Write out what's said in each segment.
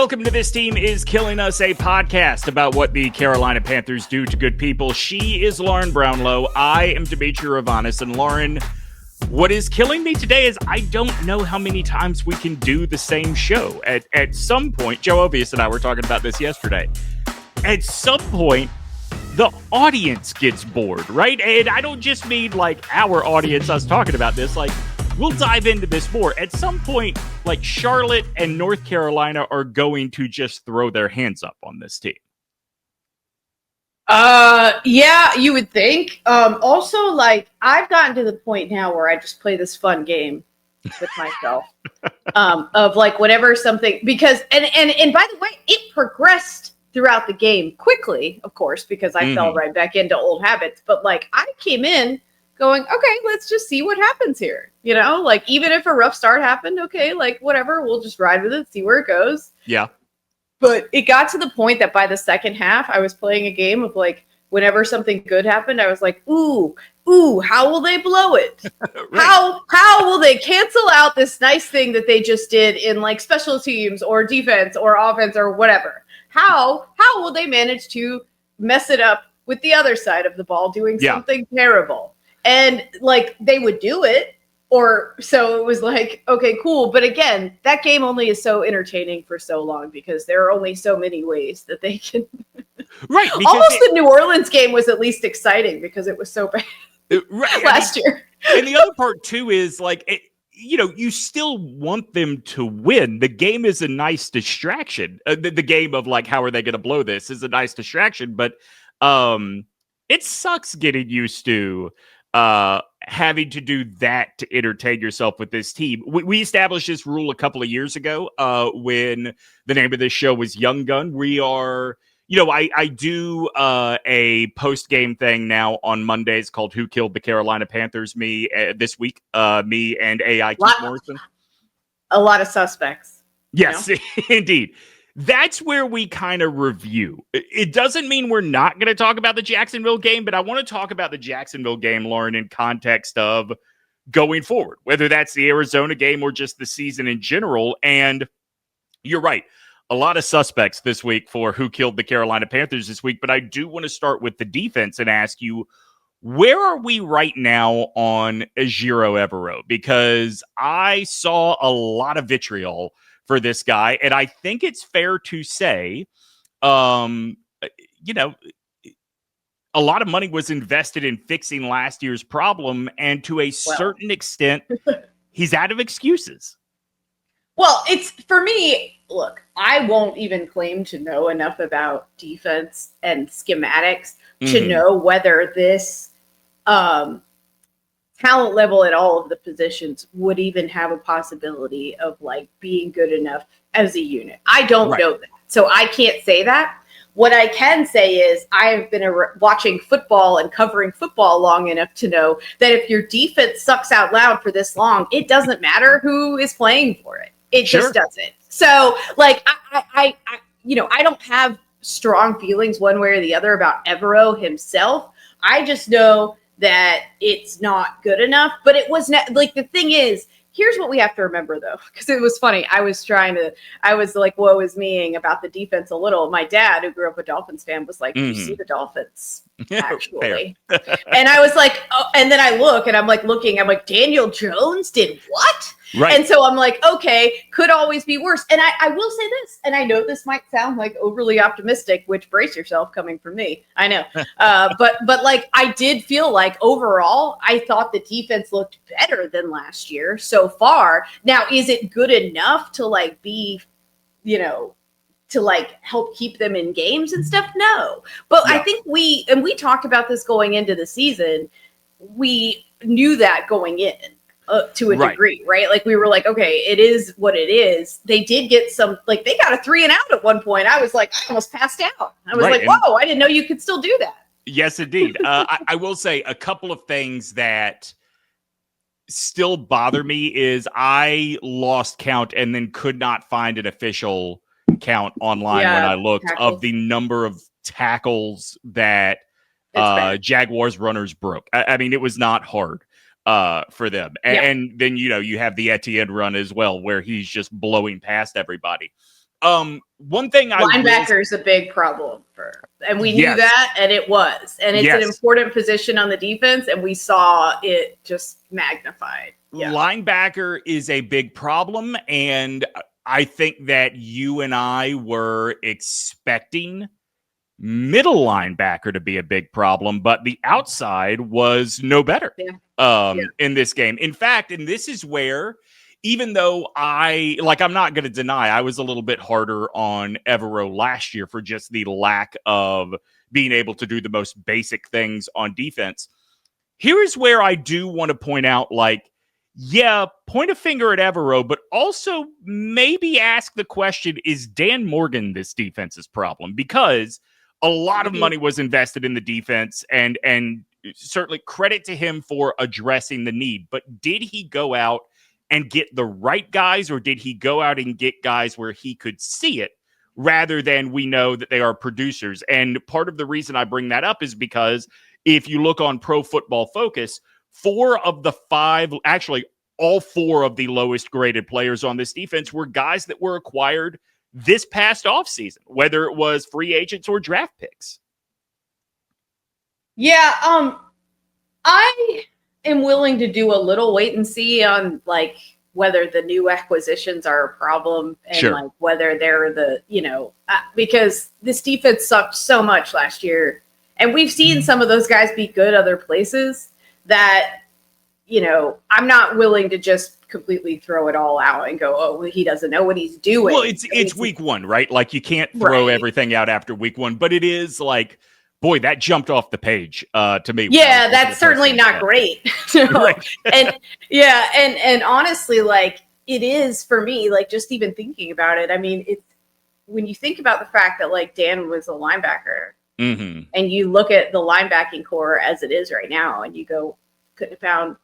Welcome to This Team is Killing Us, a podcast about what the Carolina Panthers do to good people. She is Lauren Brownlow. I am EjiroEvero. And Lauren, what is killing me today is I don't know how many times we can do the same show. At some point, Joe Ovius and I were talking about this yesterday. At some point, the audience gets bored, right? And I don't just mean like our audience, us talking about this. Like, we'll dive into this more. At some point, like Charlotte and North Carolina are going to just throw their hands up on this team. Yeah, you would think. Also, like, I've gotten to the point now where I just play this fun game with myself. Of like whenever something, because and by the way, it progressed throughout the game quickly, of course, because I fell right back into old habits. But like, I came in going, okay, let's just see what happens here. You know, like, even if a rough start happened, okay, like, whatever, we'll just ride with it, see where it goes. Yeah. But it got to the point that by the second half, I was playing a game of, like, whenever something good happened, I was like, ooh, how will they blow it? Right. How will they cancel out this nice thing that they just did in, like, special teams or defense or offense or whatever? How will they manage to mess it up with the other side of the ball doing something terrible? And, like, they would do it, or so it was like, okay, cool. But again, that game only is so entertaining for so long because there are only so many ways that they can. Right. Almost the New Orleans game was at least exciting because it was so bad last year. And the other part, too, is, like, you still want them to win. The game is a nice distraction. The game of, like, how are they going to blow this is a nice distraction. But it sucks getting used to having to do that to entertain yourself with this team. We established this rule a couple of years ago when the name of this show was Young Gun. We are, I do a post-game thing now on Mondays called Who Killed the Carolina Panthers? This week, me and AI Keith Morrison. A lot of suspects. Yes, indeed. That's where we kind of review. It doesn't mean we're not going to talk about the Jacksonville game, but I want to talk about the Jacksonville game, Lauren, in context of going forward, whether that's the Arizona game or just the season in general. And you're right. A lot of suspects this week for who killed the Carolina Panthers this week, but I do want to start with the defense and ask you, where are we right now on EjiroEvero? Because I saw a lot of vitriol for this guy, and I think it's fair to say, a lot of money was invested in fixing last year's problem, and to a certain extent, he's out of excuses. Well, it's, for me, look, I won't even claim to know enough about defense and schematics to know whether this talent level at all of the positions would even have a possibility of, like, being good enough as a unit. I don't know that. So I can't say that. What I can say is I have been watching football and covering football long enough to know that if your defense sucks out loud for this long, it doesn't matter who is playing for it. It just doesn't. So, like, I don't have strong feelings one way or the other about Evero himself. I just know that it's not good enough, but it was not, like, the thing is, here's what we have to remember, though, because it was funny. I was like, woe is me-ing about the defense a little. My dad, who grew up a Dolphins fan, was like, you see the Dolphins, actually. And I was like, oh, and then I look, and I'm like, Daniel Jones did what? Right. And so I'm like, okay, could always be worse. And I will say this, and I know this might sound like overly optimistic, which, brace yourself, coming from me. I know. But like, I did feel like overall, I thought the defense looked better than last year so far. Now, is it good enough to, like, be, to, like, help keep them in games and stuff? No. But I think we talked about this going into the season. We knew that going in. To a degree, right? Like, we were like, okay, it is what it is. They did get some, like, they got a 3-and-out at one point. I was like, I almost passed out. I was like, whoa, I didn't know you could still do that. Yes, indeed. I will say a couple of things that still bother me is I lost count and then could not find an official count online when I looked of the number of tackles that Jaguars runners broke. I mean, it was not hard for them. And then, you have the Etienne run as well, where he's just blowing past everybody. One thing linebacker is a big problem and we knew that, and it was, and it's an important position on the defense, and we saw it just magnified. Linebacker is a big problem, and I think that you and I were expecting middle linebacker to be a big problem, but the outside was no better in this game. In fact, and this is where, even though I'm not going to deny I was a little bit harder on Evero last year for just the lack of being able to do the most basic things on defense. Here is where I do want to point out, point a finger at Evero, but also maybe ask the question, is DanMorgan this defense's problem? Because a lot of money was invested in the defense, and certainly credit to him for addressing the need. But did he go out and get the right guys, or did he go out and get guys where he could see it rather than we know that they are producers? And part of the reason I bring that up is because if you look on Pro Football Focus, 4 of the 5, actually all 4 of the lowest graded players on this defense were guys that were acquired this past offseason, whether it was free agents or draft picks. Yeah, I am willing to do a little wait and see on whether the new acquisitions are a problem, and whether they're because this defense sucked so much last year, and we've seen some of those guys be good other places that I'm not willing to just completely throw it all out and go, oh, well, he doesn't know what he's doing. Well, it's week 1, right? You can't throw everything out after week 1, but it is boy, that jumped off the page to me. Yeah, that's certainly not great. And honestly, it is for me, just even thinking about it. I mean, it's when you think about the fact that Dan was a linebacker, and you look at the linebacking core as it is right now, and you go, could have found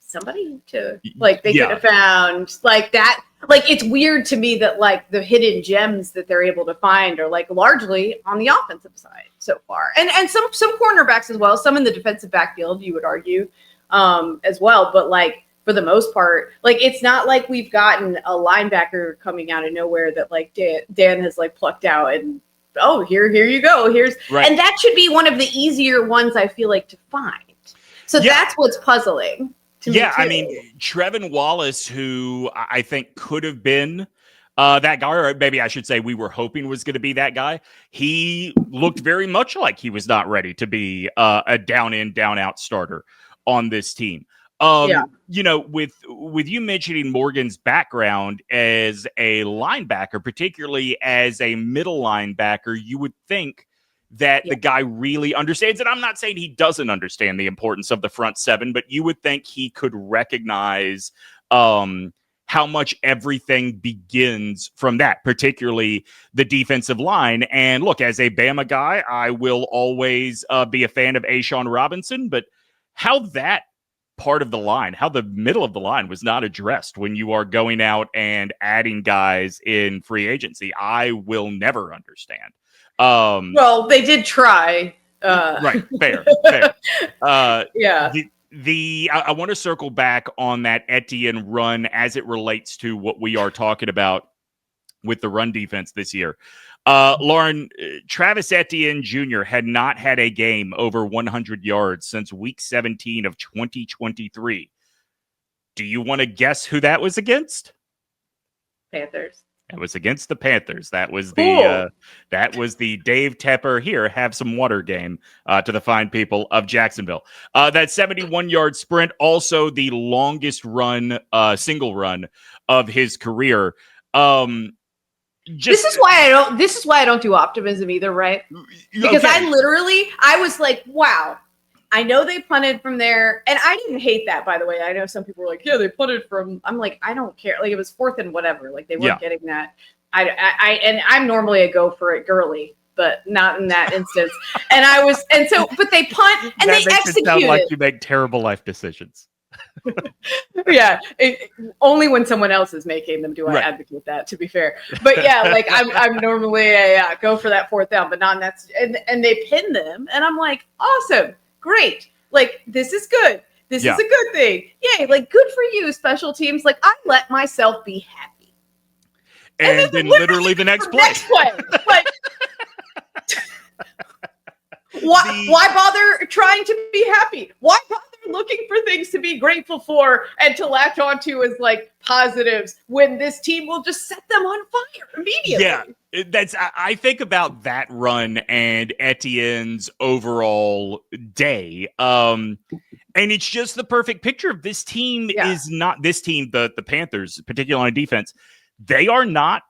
somebody to they could have found that. It's weird to me that the hidden gems that they're able to find are largely on the offensive side so far, and some cornerbacks as well, some in the defensive backfield, you would argue, as well. But for the most part, it's not like we've gotten a linebacker coming out of nowhere that Dan has plucked out and, oh, here you go, and that should be one of the easier ones I feel to find. So that's what's puzzling. I mean, Trevin Wallace, who I think could have been that guy, or maybe I should say we were hoping was going to be that guy. He looked very much like he was not ready to be a down-in, down-out starter on this team. With you mentioning Morgan's background as a linebacker, particularly as a middle linebacker, you would think that the guy really understands it. I'm not saying he doesn't understand the importance of the front 7, but you would think he could recognize how much everything begins from that, particularly the defensive line. And look, as a Bama guy, I will always be a fan of Ashawn Robinson, but how that part of the line, how the middle of the line was not addressed when you are going out and adding guys in free agency, I will never understand. Well, they did try. Right. Fair. I want to circle back on that Etienne run as it relates to what we are talking about with the run defense this year. Lauren, Travis Etienne Jr. had not had a game over 100 yards since week 17 of 2023. Do you want to guess who that was against? Panthers. It was against the Panthers. That was the Dave Tepper, here, have some water game to the fine people of Jacksonville. That 71-yard sprint, also the longest run, single run of his career. This is why I don't do optimism either, right? Because I was like, wow. I know they punted from there, and I didn't hate that, by the way. I know some people were like, yeah, they punted from, I'm like, I don't care. It was 4th and whatever. They weren't getting that. And I'm normally a go for it girly, but not in that instance. But they punt and they execute. It sound like you make terrible life decisions. Only when someone else is making them do I advocate that, to be fair. But I'm normally a go for that 4th down, but not in that. And they pin them, and I'm like, awesome. Great. This is good. This is a good thing. Yay. Good for you, special teams. I let myself be happy. and then literally the next play. Like, why bother trying to be happy? Why bother looking for things to be grateful for and to latch onto as like positives when this team will just set them on fire immediately? Yeah, I think about that run and Etienne's overall day. And it's just the perfect picture of this team is not this team, the Panthers, particularly on defense. They are not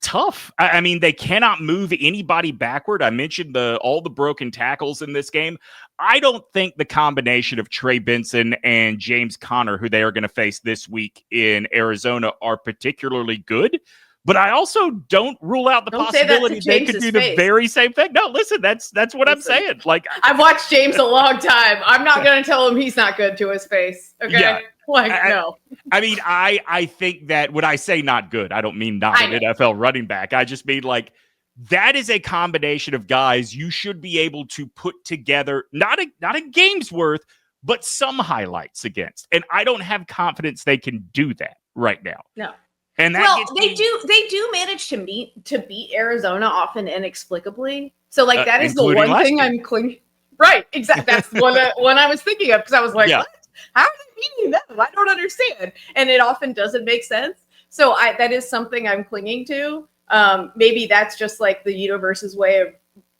tough. I mean, they cannot move anybody backward. I mentioned all the broken tackles in this game. I don't think the combination of Trey Benson and James Conner, who they are going to face this week in Arizona, are particularly good. But I also don't rule out the possibility they could do the very same thing. No, listen, that's what I'm saying. Like, I've watched James a long time. I'm not going to tell him he's not good to his face. Okay. Yeah. No. I mean, I think that when I say not good, I don't mean not an NFL running back. I just mean like that is a combination of guys you should be able to put together, not a game's worth, but some highlights against. And I don't have confidence they can do that right now. No. And they do manage to beat Arizona often inexplicably. So like that is the one thing I'm clinging. Right, exactly. That's one I was thinking of because I was like, what? How are they beating them? I don't understand. And it often doesn't make sense. So that is something I'm clinging to. Maybe that's just like the universe's way of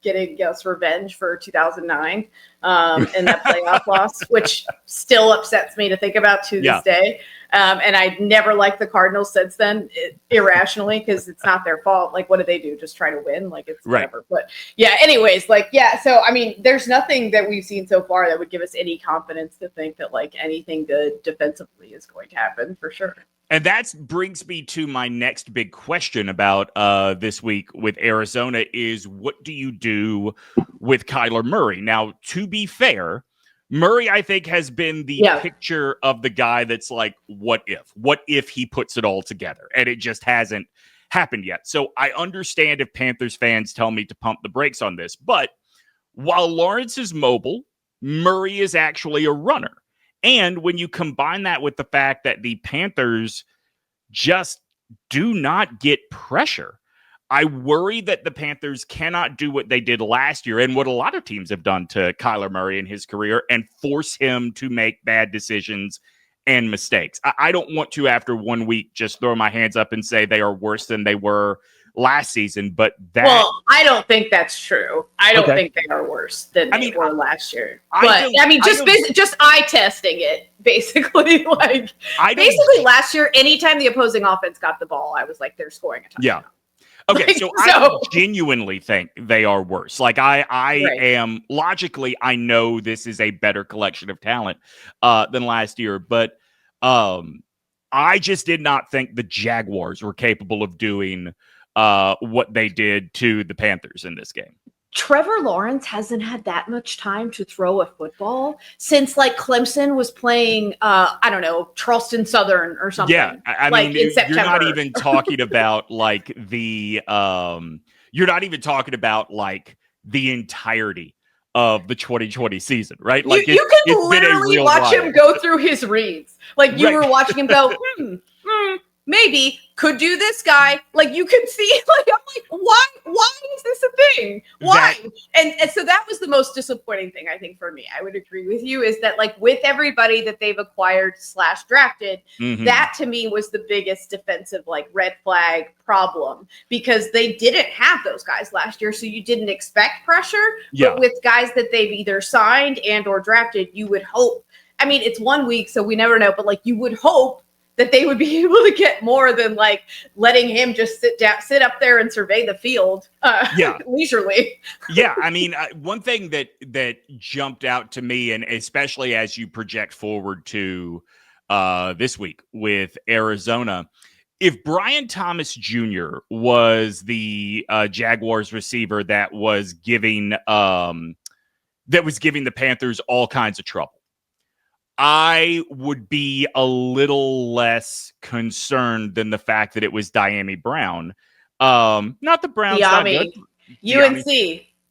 getting us revenge for 2009 and that playoff loss, which still upsets me to think about to this day. And I never liked the Cardinals since then, irrationally, because it's not their fault. Like, what did they do? Just try to win? Like, it's whatever. But yeah, anyways, like, yeah. So, I mean, there's nothing that we've seen so far that would give us any confidence to think that, like, anything good defensively is going to happen for sure. And that brings me to my next big question about this week with Arizona is what do you do with Kyler Murray? Now, to be fair, Murray, I think, has been the picture of the guy that's like, what if? What if he puts it all together? And it just hasn't happened yet. So I understand if Panthers fans tell me to pump the brakes on this. But while Lawrence is mobile, Murray is actually a runner. And when you combine that with the fact that the Panthers just do not get pressure, I worry that the Panthers cannot do what they did last year and what a lot of teams have done to Kyler Murray in his career and force him to make bad decisions and mistakes. I don't want to, after 1 week, just throw my hands up and say they are worse than they were last season, but I don't think that's true. I don't think they are worse than they were last year. But just eye testing it, basically. Like last year, anytime the opposing offense got the ball, I was like, they're scoring a touchdown. Yeah. Okay, so I genuinely think they are worse. Like I am logically, I know this is a better collection of talent than last year, but I just did not think the Jaguars were capable of doing what they did to the Panthers in this game. Trevor Lawrence hasn't had that much time to throw a football since like Clemson was playing, I don't know, Charleston Southern or something. Yeah, I mean, in September. You're not even talking about like the entirety of the 2020 season, right? Like you could literally watch him go through his reads. Like you were watching him go, maybe could do this guy. Like you could see, like I'm like, why is this a thing? Why? And so that was the most disappointing thing, I think, for me. I would agree with you, is that like with everybody that they've acquired / drafted, that to me was the biggest defensive like red flag problem, because they didn't have those guys last year. So you didn't expect pressure. Yeah. But with guys that they've either signed and or drafted, you would hope. I mean, it's 1 week, so we never know, but like you would hope that they would be able to get more than like letting him just sit up there and survey the field leisurely. Yeah. I mean, one thing that jumped out to me, and especially as you project forward to this week with Arizona, if Brian Thomas Jr. was the Jaguars receiver that was giving the Panthers all kinds of trouble, I would be a little less concerned than the fact that it was Dyami Brown. Not the Browns. UNC.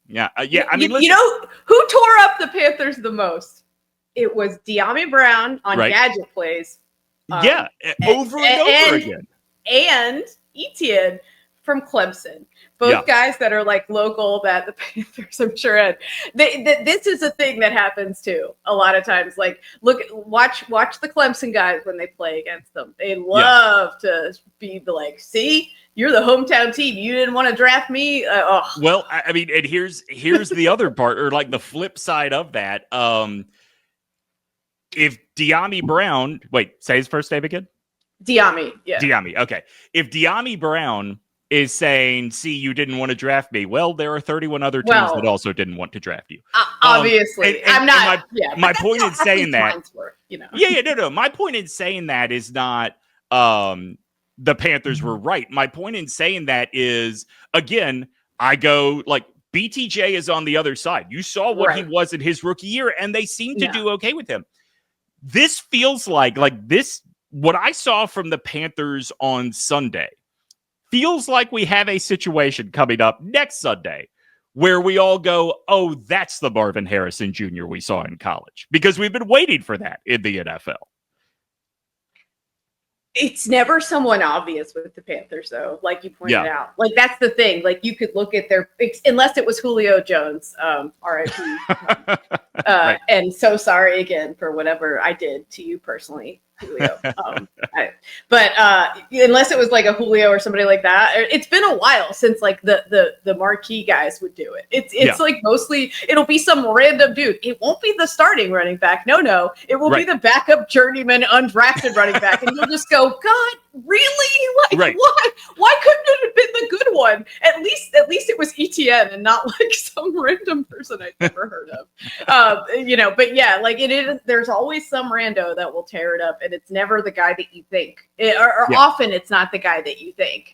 Yeah. I mean, you know who tore up the Panthers the most? It was Dyami Brown on gadget plays. Over and over again. And Etienne from Clemson. Both guys that are like local that the Panthers, I'm sure, had. This is a thing that happens too a lot of times. Like, watch the Clemson guys when they play against them. They love to be like, see, you're the hometown team. You didn't want to draft me. Well, I mean, and here's the other part, or like the flip side of that. If Dyami Brown, say his first name again. Dyami, yeah. Dyami, okay. If Dyami Brown is saying, see, you didn't want to draft me, well, there are 31 other teams that also didn't want to draft you. Obviously. I'm not. My point in saying that. No. My point in saying that is not the Panthers were right. My point in saying that is, again, I go like BTJ is on the other side. You saw what he was in his rookie year, and they seem to do okay with him. This feels like this. What I saw from the Panthers on Sunday feels like we have a situation coming up next Sunday where we all go, oh, that's the Marvin Harrison Jr. we saw in college, because we've been waiting for that in the NFL. It's never someone obvious with the Panthers, though, like you pointed out. Like, that's the thing. Like, you could look at unless it was Julio Jones, R.I.P. Right. And so sorry again for whatever I did to you personally, Julio. But unless it was like a Julio or somebody like that, it's been a while since like the marquee guys would do it. It's like mostly it'll be some random dude. It won't be the starting running back. No, it will be the backup journeyman undrafted running back, and you'll just go, God, really? Like, why couldn't it have been the good one? At least it was Etienne and not like some random person I'd never heard of. But yeah, like it is. There's always some rando that will tear it up, and it's never the guy that you think, often it's not the guy that you think.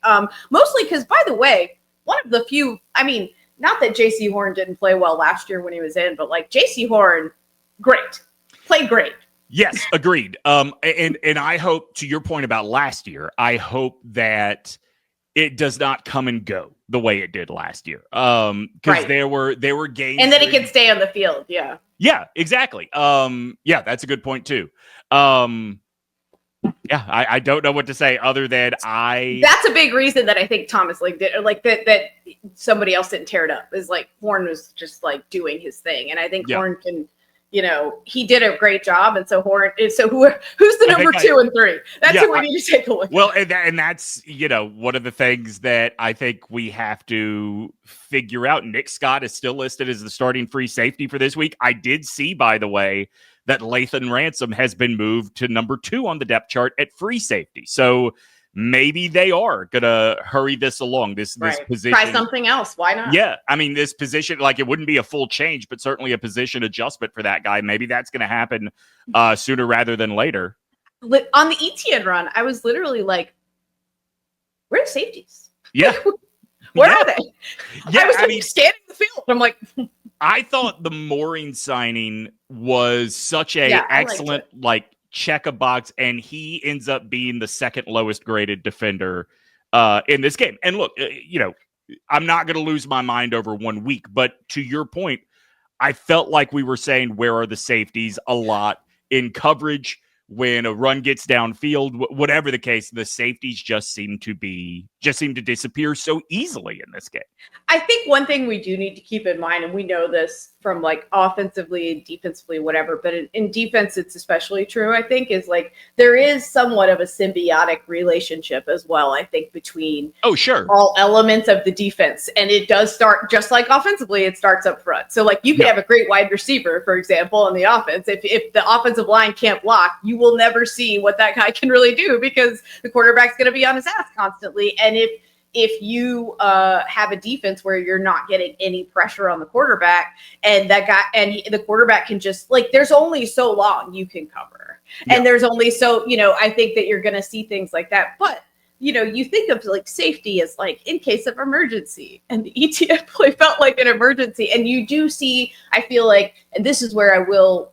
Mostly because, by the way, one of the few. I mean, not that J.C. Horn didn't play well last year when he was in, but like J.C. Horn, played great. Yes, agreed. And I hope, to your point about last year, I hope that it does not come and go the way it did last year. Because there were games, and then it can stay on the field. Yeah, exactly. That's a good point too. I don't know what to say other than that's a big reason that I think Thomas Link did, or like that somebody else didn't tear it up, is like Horn was just like doing his thing, and I think Horn can. He did a great job, and so Horn. So who's the number 2 and 3? That's who we need to take a look at. Well, and that's one of the things that I think we have to figure out. Nick Scott is still listed as the starting free safety for this week. I did see, by the way, that Lathan Ransom has been moved to number 2 on the depth chart at free safety. So maybe they are going to hurry this along, this position. Try something else. Why not? Yeah. I mean, this position, like, it wouldn't be a full change, but certainly a position adjustment for that guy. Maybe that's going to happen sooner rather than later. On the Etienne run, I was literally like, where are the safeties? Yeah. Where are they? Yeah, I was scanning the field. I'm like... I thought the Mooring signing was such a excellent, check a box, and he ends up being the second lowest graded defender in this game. And look, I'm not going to lose my mind over 1 week, but to your point, I felt like we were saying, where are the safeties a lot in coverage when a run gets downfield, whatever the case, the safeties just seem to disappear so easily in this game. I think one thing we do need to keep in mind, and we know this from like offensively and defensively, whatever, but in defense, it's especially true, I think, is like there is somewhat of a symbiotic relationship as well, I think, between all elements of the defense. And it does start just like offensively, it starts up front. So like you could have a great wide receiver, for example, on the offense. If the offensive line can't block, you will never see what that guy can really do because the quarterback's going to be on his ass constantly. And if you have a defense where you're not getting any pressure on the quarterback, and that guy and the quarterback can just like, there's only so long you can cover, and there's only so I think that you're going to see things like that. But you think of like safety as like in case of emergency, and the Etienne play felt like an emergency, and you do see. I feel like, and this is where I will.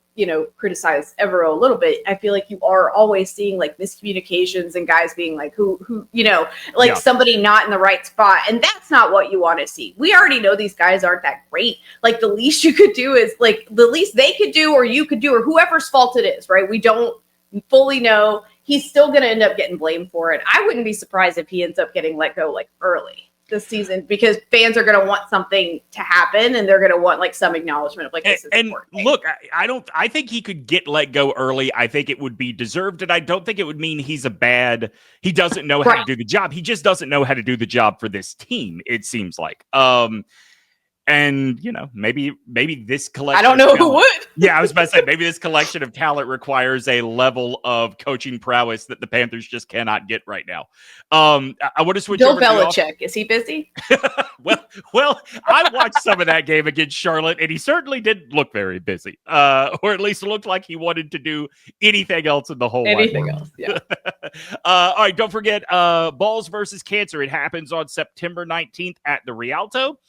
Criticize Evero a little bit. I feel like you are always seeing like miscommunications and guys being like, somebody not in the right spot. And that's not what you want to see. We already know these guys aren't that great. Like the least you could do is like the least they could do, or you could do, or whoever's fault it is, right? We don't fully know he's still going to end up getting blamed for it. I wouldn't be surprised if he ends up getting let go like early this season, because fans are going to want something to happen and they're going to want like some acknowledgement of like, this is important. Look, I think he could get let go early. I think it would be deserved. And I don't think it would mean he doesn't know how to do the job. He just doesn't know how to do the job for this team, it seems like. And, you know, maybe this collection. I don't know who would. Yeah, I was about to say, maybe this collection of talent requires a level of coaching prowess that the Panthers just cannot get right now. I want to switch over to Bill Belichick. Is he busy? Well, I watched some of that game against Charlotte, and he certainly didn't look very busy, or at least looked like he wanted to do anything else in the whole anything else. Yeah. All right, don't forget Balls versus Cancer. It happens on September 19th at the Rialto.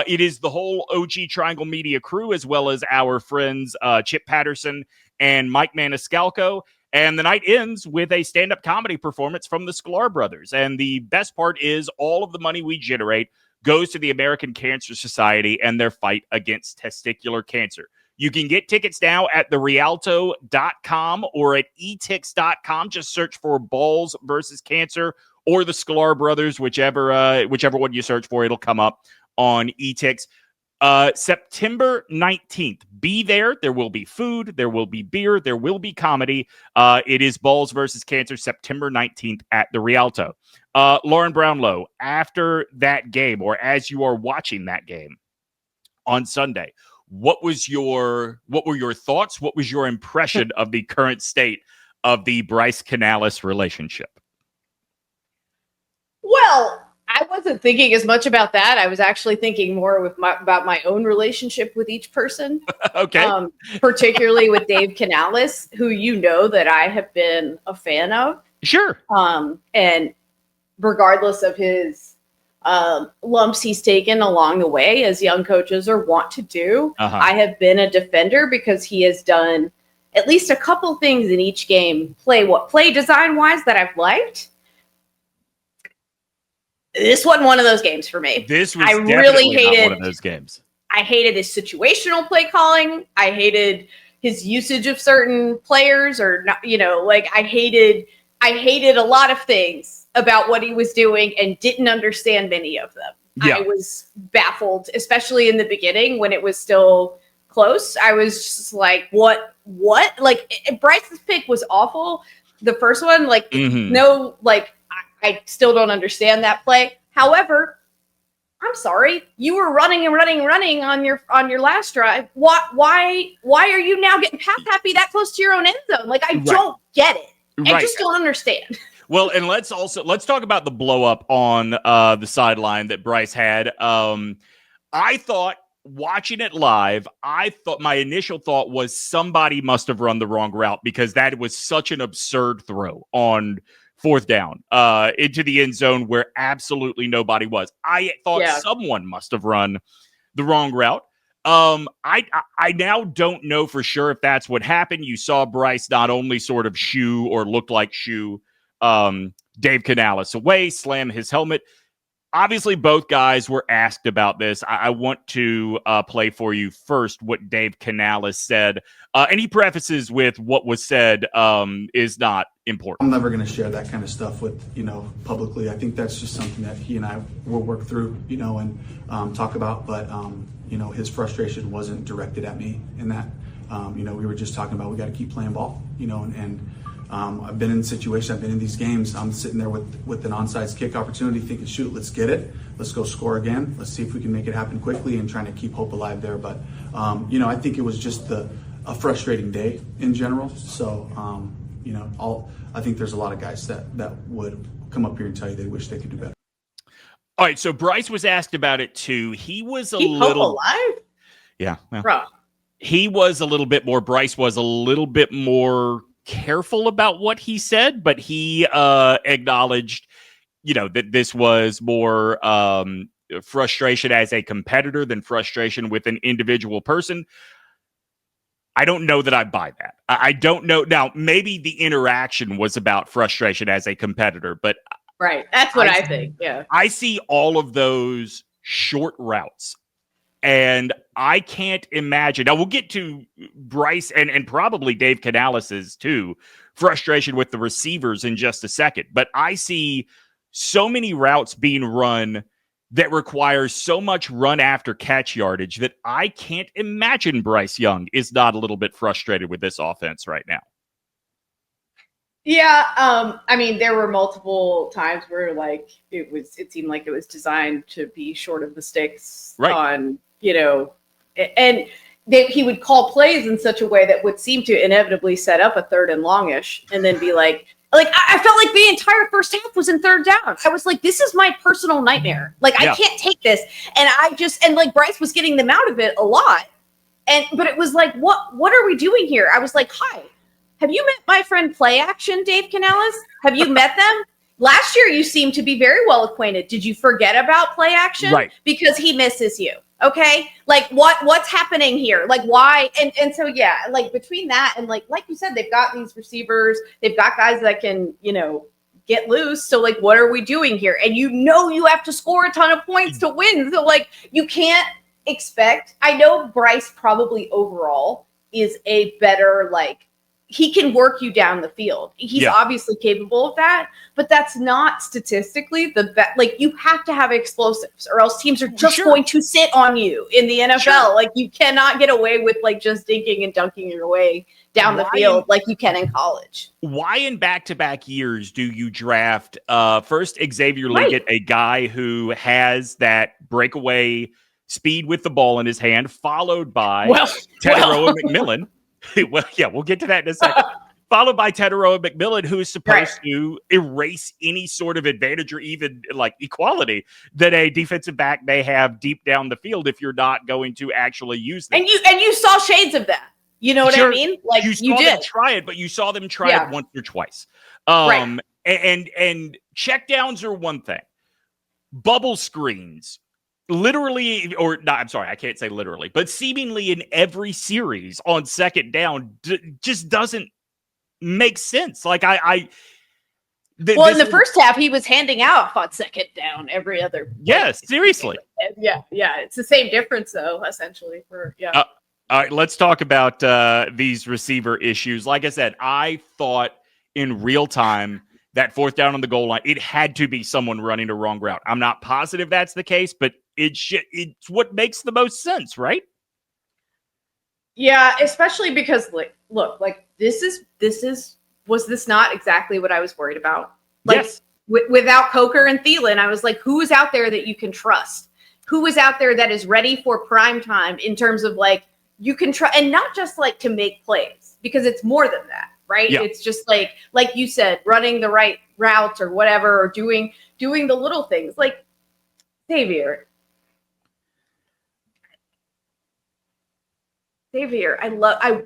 It is the whole OG Triangle Media crew, as well as our friends Chip Patterson and Mike Maniscalco. And the night ends with a stand-up comedy performance from the Sklar brothers. And the best part is all of the money we generate goes to the American Cancer Society and their fight against testicular cancer. You can get tickets now at therialto.com or at etix.com. Just search for Balls versus Cancer or the Sklar brothers, whichever one you search for, it'll come up on Etix. September 19th. Be there. There will be food. There will be beer. There will be comedy. It is Balls versus Cancer, September 19th at the Rialto. Lauren Brownlow, after that game, or as you are watching that game on Sunday, what were your thoughts? What was your impression of the current state of the Bryce-Canales relationship? Well, I wasn't thinking as much about that. I was actually thinking more about my own relationship with each person. Okay. Particularly with DaveCanales, who you know that I have been a fan of. Sure. And regardless of his lumps he's taken along the way, as young coaches are wont to do, I have been a defender because he has done at least a couple things in each game, play design wise, that I've liked. This wasn't one of those games for me. This was really not one of those games. I hated his situational play calling. I hated his usage of certain players, or not, I hated a lot of things about what he was doing and didn't understand many of them. Yeah. I was baffled, especially in the beginning when it was still close. I was just like, what? Like, Bryce's pick was awful. The first one, I still don't understand that play. However, I'm sorry, you were running on your last drive. Why are you now getting pass happy that close to your own end zone? Like, I don't get it. I just don't understand. Well, and let's talk about the blow up on the sideline that Bryce had. I thought, watching it live, my initial thought was somebody must have run the wrong route, because that was such an absurd throw on fourth down into the end zone where absolutely nobody was. I thought someone must have run the wrong route. I now don't know for sure if that's what happened. You saw Bryce not only sort of shoo or look like shoo DaveCanales away, slam his helmet. Obviously, both guys were asked about this. I want to play for you first what DaveCanales said. And he prefaces with what was said is not important. I'm never going to share that kind of stuff with, publicly. I think that's just something that he and I will work through, and talk about. But, his frustration wasn't directed at me in that. We were just talking about we got to keep playing ball, and I've been in situations, I've been in these games, I'm sitting there with an onside kick opportunity thinking, shoot, let's get it. Let's go score again. Let's see if we can make it happen quickly, and trying to keep hope alive there. But, I think it was just a frustrating day in general. So, I think there's a lot of guys that would come up here and tell you they wish they could do better. All right, so Bryce was asked about it too. He was a little alive. Yeah, well, bro. He was a little bit more. Bryce was a little bit more careful about what he said, but he acknowledged, that this was more frustration as a competitor than frustration with an individual person. I don't know that I buy that. I don't know. Now, maybe the interaction was about frustration as a competitor, but right. That's what I think. Yeah. I see all of those short routes, and I can't imagine. Now, we'll get to Bryce and probably DaveCanales' too frustration with the receivers in just a second. But I see so many routes being run that requires so much run after catch yardage that I can't imagine Bryce Young is not a little bit frustrated with this offense right now. Yeah, I mean, there were multiple times where like it seemed like it was designed to be short of the sticks on, and he would call plays in such a way that would seem to inevitably set up a 3rd and longish, and then be like I felt like the entire first half was in 3rd down. I was like, this is my personal nightmare. Like, I can't take this. And like Bryce was getting them out of it a lot. But it was like, what are we doing here? I was like, hi, have you met my friend Play Action, DaveCanales? Have you met them? Last year, you seemed to be very well acquainted. Did you forget about Play Action? Right. Because he misses you. Okay. Like what's happening here? Like why? And so, yeah, like between that and like you said, they've got these receivers, they've got guys that can, get loose. So like, what are we doing here? And you have to score a ton of points to win. So like, you can't expect, I know Bryce probably overall is a better, like, he can work you down the field. He's obviously capable of that, but that's not statistically the best. Like, you have to have explosives or else teams are just going to sit on you in the NFL. Like, you cannot get away with like just dinking and dunking your way down the field like you can in college. Why in back-to-back years do you draft first Xavier Leggett, a guy who has that breakaway speed with the ball in his hand, followed by Teteroa McMillan? Well, yeah, we'll get to that in a second. Followed by Teteroa McMillan, who is supposed to erase any sort of advantage or even like equality that a defensive back may have deep down the field if you're not going to actually use them. And you saw shades of that. You know what I mean? Like, you did try it, but you saw them try it once or twice. And checkdowns are one thing. Bubble screens. Literally, or not, I'm sorry, I can't say literally, but seemingly in every series on 2nd down just doesn't make sense. Like, in the first half, he was handing out on 2nd down every other. Yes, seriously. Yeah. It's the same difference, though, essentially. All right, let's talk about these receiver issues. Like I said, I thought in real time that 4th down on the goal line, it had to be someone running the wrong route. I'm not positive that's the case, but it's what makes the most sense, right? Yeah, especially because look, was this not exactly what I was worried about? Like, yes. Without Coker and Thielen, I was like, who is out there that you can trust? Who is out there that is ready for prime time in terms of like, you can try, and not just like to make plays, because it's more than that, right? Yeah. It's just like you said, running the right routes or whatever, or doing the little things like Xavier, I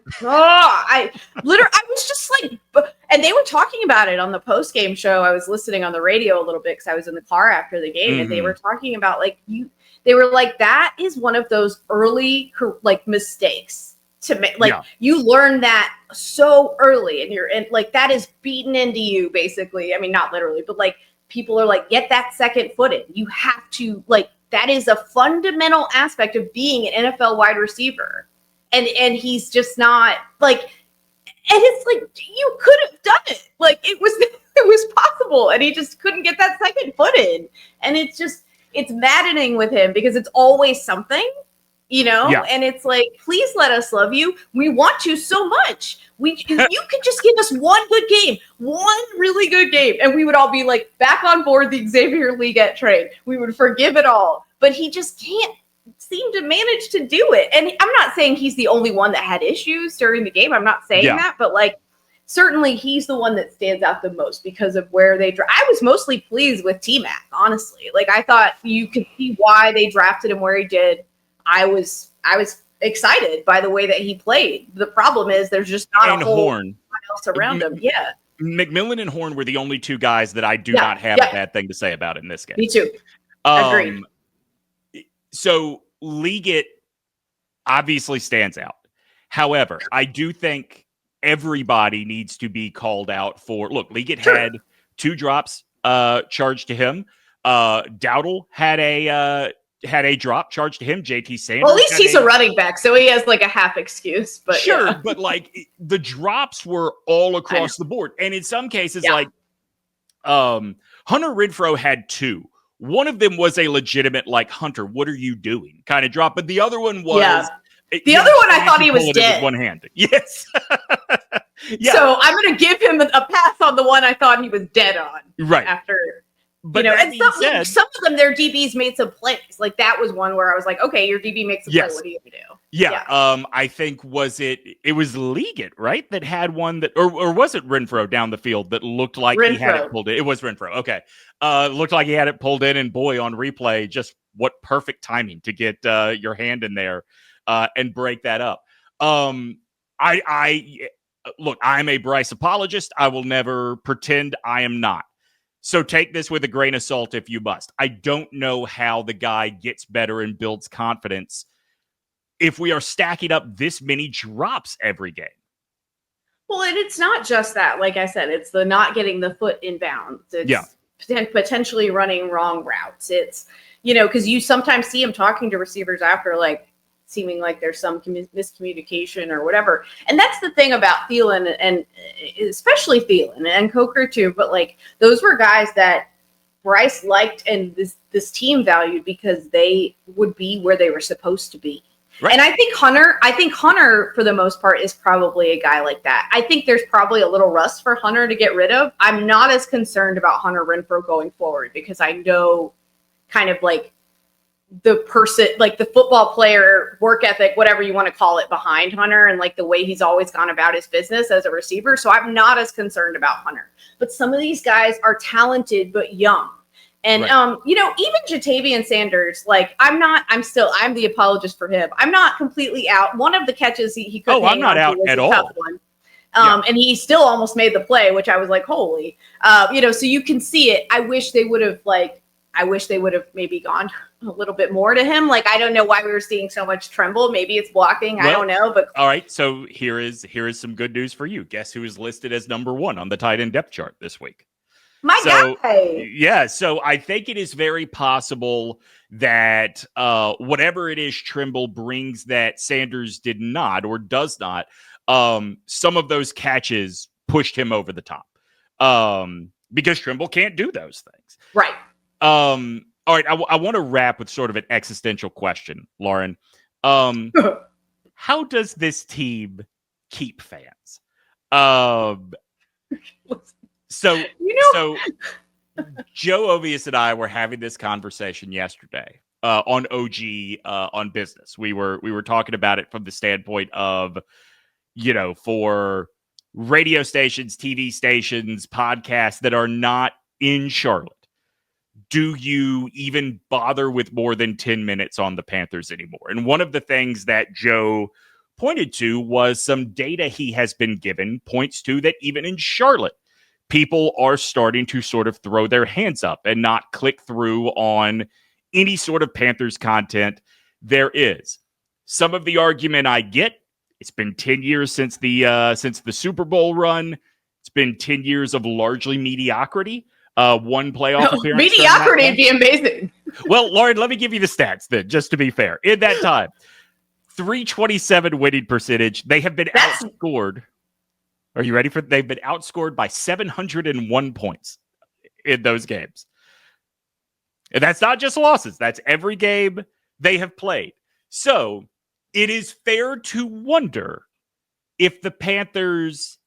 was just like, and they were talking about it on the post-game show. I was listening on the radio a little bit because I was in the car after the game, and they were talking about they were like, that is one of those early like mistakes to make. Like, you learn that so early, and like, that is beaten into you basically. I mean, not literally, but like, people are like, get that second foot in. You have to, like, that is a fundamental aspect of being an NFL wide receiver. And he's just not like, and it's like, you could have done it. Like, it was possible, and he just couldn't get that second foot in. And it's maddening with him because it's always something, and it's like, please let us love you. We want you so much. You could just give us one good game, one really good game, and we would all be like back on board the Xavier Leggett train. We would forgive it all, but he just can't seem to manage to do it. And I'm not saying he's the only one that had issues during the game. I'm not saying that, but like, certainly he's the one that stands out the most because of where they I was mostly pleased with T-Mac, honestly. Like, I thought you could see why they drafted him where he did. I was excited by the way that he played. The problem is there's just not a whole lot else around him. Yeah. McMillan and Horn were the only two guys that I do not have a bad thing to say about in this game. Me too. Agreed. So Leggett obviously stands out. However, I do think everybody needs to be called out for, look, Leggett had 2 drops charged to him. Dowdle had a had a drop charged to him. JT Sanders. Well, at least he's a running back, so he has like a half excuse. But sure, yeah. but like the drops were all across the board, and in some cases, like Hunter Renfrow had 2. One of them was a legitimate like, Hunter, what are you doing? Kind of drop, but the other one was the other one. I thought he was dead. One hand, yes. Yeah. So I'm going to give him a pass on the one I thought he was dead on. Right after. But and some of them, their DBs made some plays. Like that was one where I was like, okay, your DB makes a play. What do you do? Yeah. I think it was Liggett, right? That had one that, or was it Renfrow down the field that looked like he had it pulled in? It was Renfrow. Okay. Looked like he had it pulled in, and boy, on replay, just what perfect timing to get your hand in there and break that up. Look, I'm a Bryce apologist. I will never pretend I am not. So take this with a grain of salt if you must. I don't know how the guy gets better and builds confidence if we are stacking up this many drops every game. Well, and it's not just that. Like I said, it's the not getting the foot in bounds. It's potentially running wrong routes. It's, because you sometimes see him talking to receivers after, like, seeming like there's some miscommunication or whatever. And that's the thing about Thielen, and especially Thielen and Coker too. But like those were guys that Bryce liked and this team valued because they would be where they were supposed to be. Right. And I think Hunter, for the most part, is probably a guy like that. I think there's probably a little rust for Hunter to get rid of. I'm not as concerned about Hunter Renfrow going forward because I know kind of like the person, like the football player work ethic, whatever you want to call it, behind Hunter and like the way he's always gone about his business as a receiver. So I'm not as concerned about Hunter. But some of these guys are talented but young. And even Jatavian Sanders, like I'm the apologist for him. I'm not completely out. One of the catches he could I'm not out at all. One. And he still almost made the play, which I was like, holy. So you can see it. I wish they would have maybe gone a little bit more to him. Like, I don't know why we were seeing so much tremble. Maybe it's blocking. I don't know. But all right. So here is some good news for you. Guess who is listed as number 1 on the tight end depth chart this week? My guy. Yeah. So I think it is very possible that whatever it is Trimble brings that Sanders did not or does not, some of those catches pushed him over the top because Trimble can't do those things. Right. All right, I want to wrap with sort of an existential question, Lauren. How does this team keep fans? So Joe Ovius and I were having this conversation yesterday on OG on business. We were talking about it from the standpoint of, for radio stations, TV stations, podcasts that are not in Charlotte. Do you even bother with more than 10 minutes on the Panthers anymore? And one of the things that Joe pointed to was some data he has been given points to that even in Charlotte, people are starting to sort of throw their hands up and not click through on any sort of Panthers content there is. Some of the argument I get, it's been 10 years since the Super Bowl run. It's been 10 years of largely mediocrity. One playoff appearance. Mediocrity would be amazing. Well, Lauren, let me give you the stats then, just to be fair. In that time, 327 winning percentage. They have been outscored. Are you ready for? They've been outscored by 701 points in those games. And that's not just losses. That's every game they have played. So it is fair to wonder if the Panthers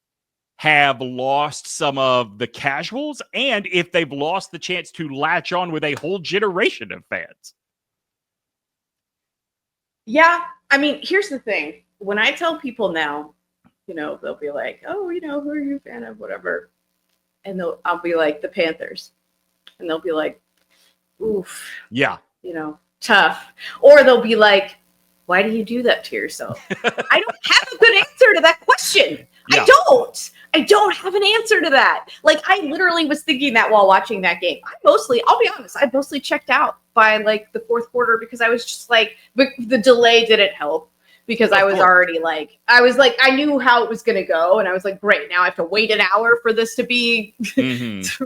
have lost some of the casuals and if they've lost the chance to latch on with a whole generation of fans. Yeah. I mean, here's the thing. When I tell people now, they'll be like, oh, who are you a fan of? Whatever. And I'll be like, the Panthers. And they'll be like, oof. Yeah. Tough. Or they'll be like, why do you do that to yourself? I don't have a good answer to that question. Yeah. I don't have an answer to that. Like, I literally was thinking that while watching that game. I'll be honest, I mostly checked out by like the fourth quarter because I was just like, but the delay didn't help because I was already like, I knew how it was going to go. And I was like, great, now I have to wait an hour for this to be,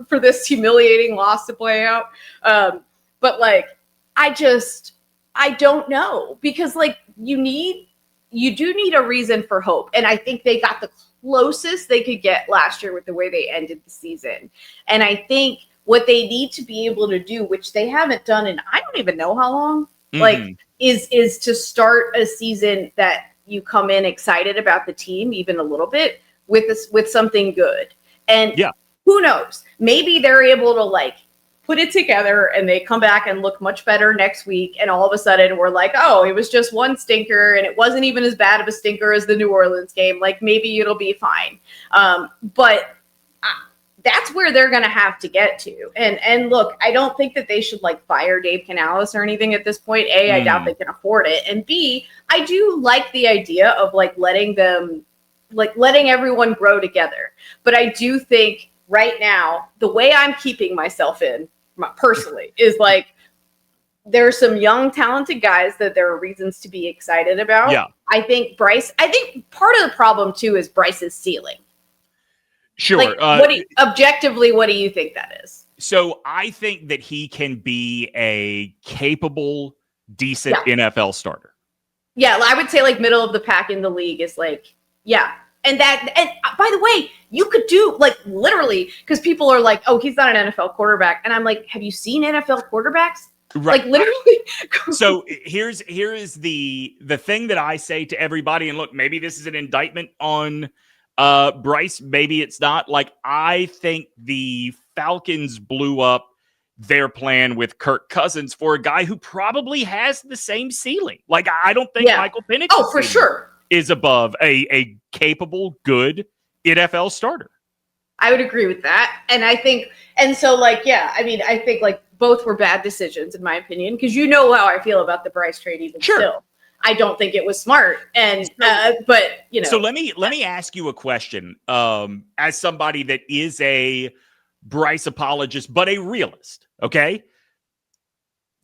for this humiliating loss to play out. But like, I just, I don't know, because like you do need a reason for hope. And I think they got the closest they could get last year with the way they ended the season. And I think what they need to be able to do, which they haven't done in I don't even know how long, like is to start a season that you come in excited about the team even a little bit with something good. And who knows? Maybe they're able to like put it together and they come back and look much better next week. And all of a sudden we're like, oh, it was just one stinker and it wasn't even as bad of a stinker as the New Orleans game. Like maybe it'll be fine. But that's where they're going to have to get to. And look, I don't think that they should like fire DaveCanales or anything at this point. A, I doubt they can afford it. And B, I do like the idea of like letting everyone grow together. But I do think right now, the way I'm keeping myself in personally is like, there's some young, talented guys that there are reasons to be excited about. Yeah. I think part of the problem too is Bryce's ceiling. Sure. Like, objectively, what do you think that is? So I think that he can be a capable, decent NFL starter. Yeah, I would say like middle of the pack in the league is like, And by the way, you could do like literally, because people are like, oh, he's not an NFL quarterback. And I'm like, have you seen NFL quarterbacks? Right. Like literally. So here is the thing that I say to everybody. And look, maybe this is an indictment on Bryce. Maybe it's not. Like, I think the Falcons blew up their plan with Kirk Cousins for a guy who probably has the same ceiling. Like, I don't think Michael Penix. Oh, for sure. Is above a capable, good NFL starter. I would agree with that. And I think, and so like, I think like both were bad decisions in my opinion, because you know how I feel about the Bryce trade even still. I don't think it was smart. And, but you know. So let me ask you a question as somebody that is a Bryce apologist, but a realist. Okay.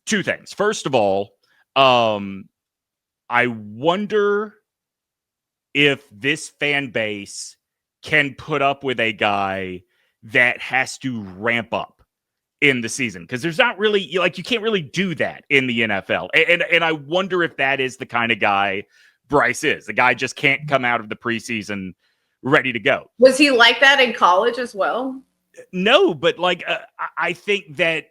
Two things. First of all, I wonder if this fan base can put up with a guy that has to ramp up in the season, because there's not really, like, you can't really do that in the NFL. And I wonder if that is the kind of guy Bryce is. The guy just can't come out of the preseason ready to go. Was he like that in college as well? No, but like, I think that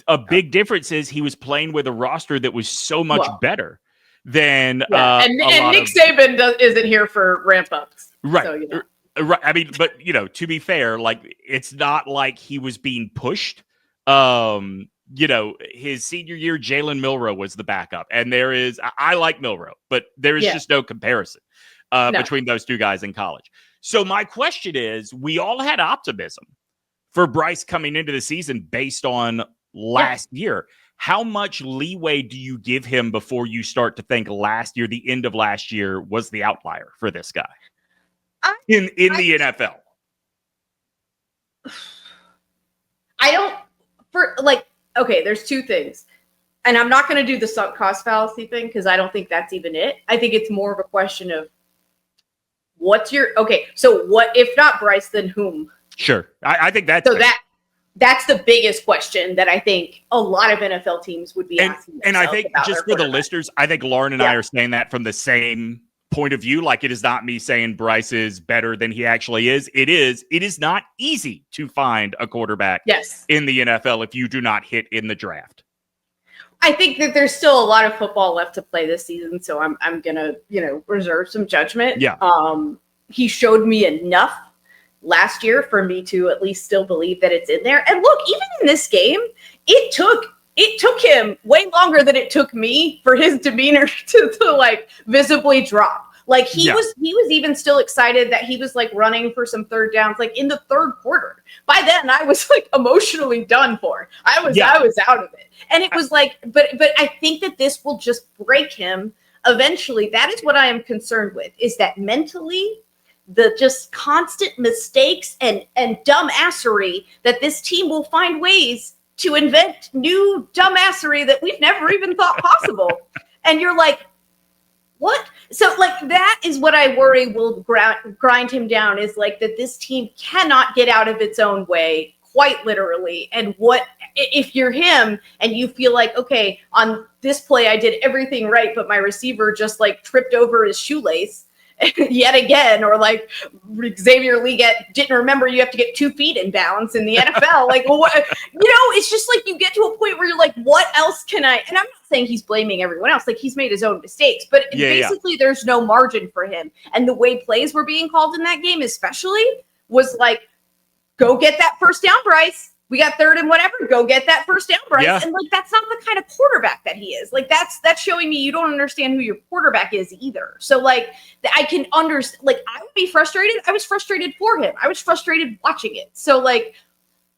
a big difference is he was playing with a roster that was so much better than and Nick Saban isn't here for ramp ups, right? So, you know. Right. I mean, but you know, to be fair, like, it's not like he was being pushed. You know, his senior year, Jalen Milroe was the backup, and I like Milroe, but there is just no comparison between those two guys in college. So my question is, we all had optimism for Bryce coming into the season based on last year. How much leeway do you give him before you start to think the end of last year was the outlier for this guy in the NFL? There's two things. And I'm not going to do the sunk cost fallacy thing because I don't think that's even it. I think it's more of a question of so what, if not Bryce, then whom? Sure. I think that's so that's the biggest question that I think a lot of NFL teams would be asking. And I think just for the listeners, I think Lauren and I are saying that from the same point of view. Like, it is not me saying Bryce is better than he actually is. It is not easy to find a quarterback in the NFL if you do not hit in the draft. I think that there's still a lot of football left to play this season, so I'm gonna, reserve some judgment. He showed me enough last year for me to at least still believe that it's in there. And look, even in this game, it took him way longer than it took me for his demeanor to like visibly drop. Like he was even still excited that he was like running for some third downs, like in the third quarter. By then I was like emotionally done for. I was out of it. And it was like, but I think that this will just break him eventually. That is what I am concerned with, is that mentally, the just constant mistakes and dumbassery that this team will find ways to invent new dumbassery that we've never even thought possible. And you're like, what? So like, that is what I worry will grind him down, is like that this team cannot get out of its own way quite literally. And what if you're him and you feel like, okay, on this play I did everything right, but my receiver just like tripped over his shoelace yet again, or like Xavier Lee didn't remember you have to get 2 feet in bounds in the NFL. Like, what, it's just like you get to a point where you're like, what else can I? And I'm not saying he's blaming everyone else. Like, he's made his own mistakes, but basically there's no margin for him. And the way plays were being called in that game, especially, was like, go get that first down, Bryce. We got third and whatever. Go get that first down, Bryce. Yeah. And like, that's not the kind of quarterback that he is. Like, that's showing me you don't understand who your quarterback is either. So like, I can understand. Like, I would be frustrated. I was frustrated for him. I was frustrated watching it. So like,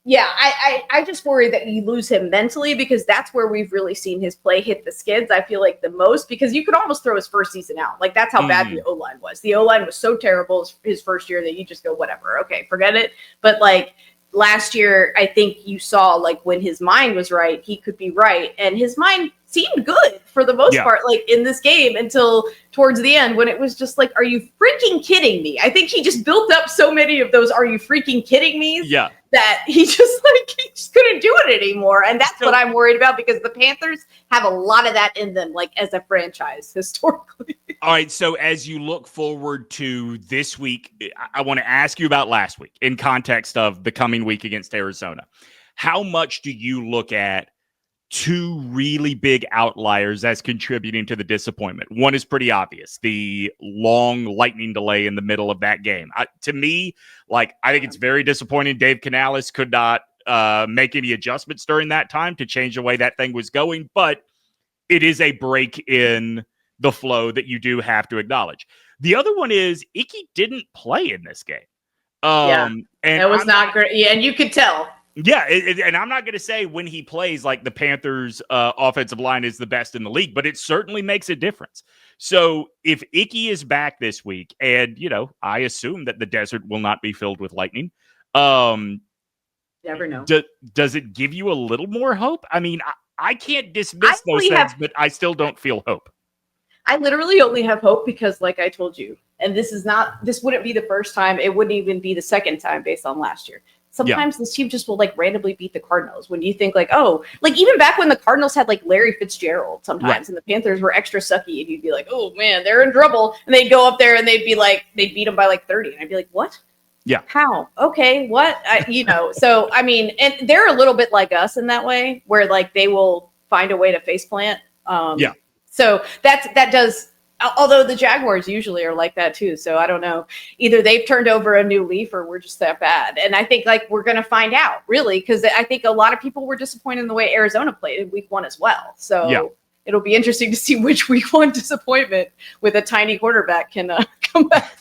yeah, I just worry that you lose him mentally, because that's where we've really seen his play hit the skids. I feel like the most, because you could almost throw his first season out. Like, that's how bad the O-line was. The O-line was so terrible his first year that you just go, whatever. Okay, forget it. But like, last year, I think you saw, like, when his mind was right, he could be right. And his mind seemed good for the most part, like, in this game, until towards the end, when it was just like, are you freaking kidding me? I think he just built up so many of those, are you freaking kidding me? Yeah. That he just couldn't do it anymore. And that's what I'm worried about, because the Panthers have a lot of that in them, like, as a franchise historically. All right, so as you look forward to this week, I want to ask you about last week in context of the coming week against Arizona. How much do you look at 2 really big outliers as contributing to the disappointment? One is pretty obvious, the long lightning delay in the middle of that game. To me, like, I think it's very disappointing. DaveCanales could not make any adjustments during that time to change the way that thing was going, but it is a break in the flow that you do have to acknowledge. The other one is Icky didn't play in this game. And it was not great. Yeah, and you could tell. Yeah, and I'm not going to say when he plays, like, the Panthers' offensive line is the best in the league, but it certainly makes a difference. So if Icky is back this week, and, I assume that the desert will not be filled with lightning, never know. Does it give you a little more hope? I mean, I can't dismiss those things, but I still don't feel hope. I literally only have hope because, like I told you, and this wouldn't be the first time. It wouldn't even be the second time based on last year. Sometimes this team just will, like, randomly beat the Cardinals when you think, like, oh, like, even back when the Cardinals had, like, Larry Fitzgerald sometimes, and the Panthers were extra sucky, and you'd be like, oh man, they're in trouble. And they'd go up there and they'd beat them by like 30. And I'd be like, what? Yeah. How? Okay. What? So, I mean, and they're a little bit like us in that way, where, like, they will find a way to faceplant. So that does, although the Jaguars usually are like that too. So I don't know, either they've turned over a new leaf or we're just that bad. And I think, like, we're going to find out, really, because I think a lot of people were disappointed in the way Arizona played in week 1 as well. So it'll be interesting to see which week 1 disappointment with a tiny quarterback can come back.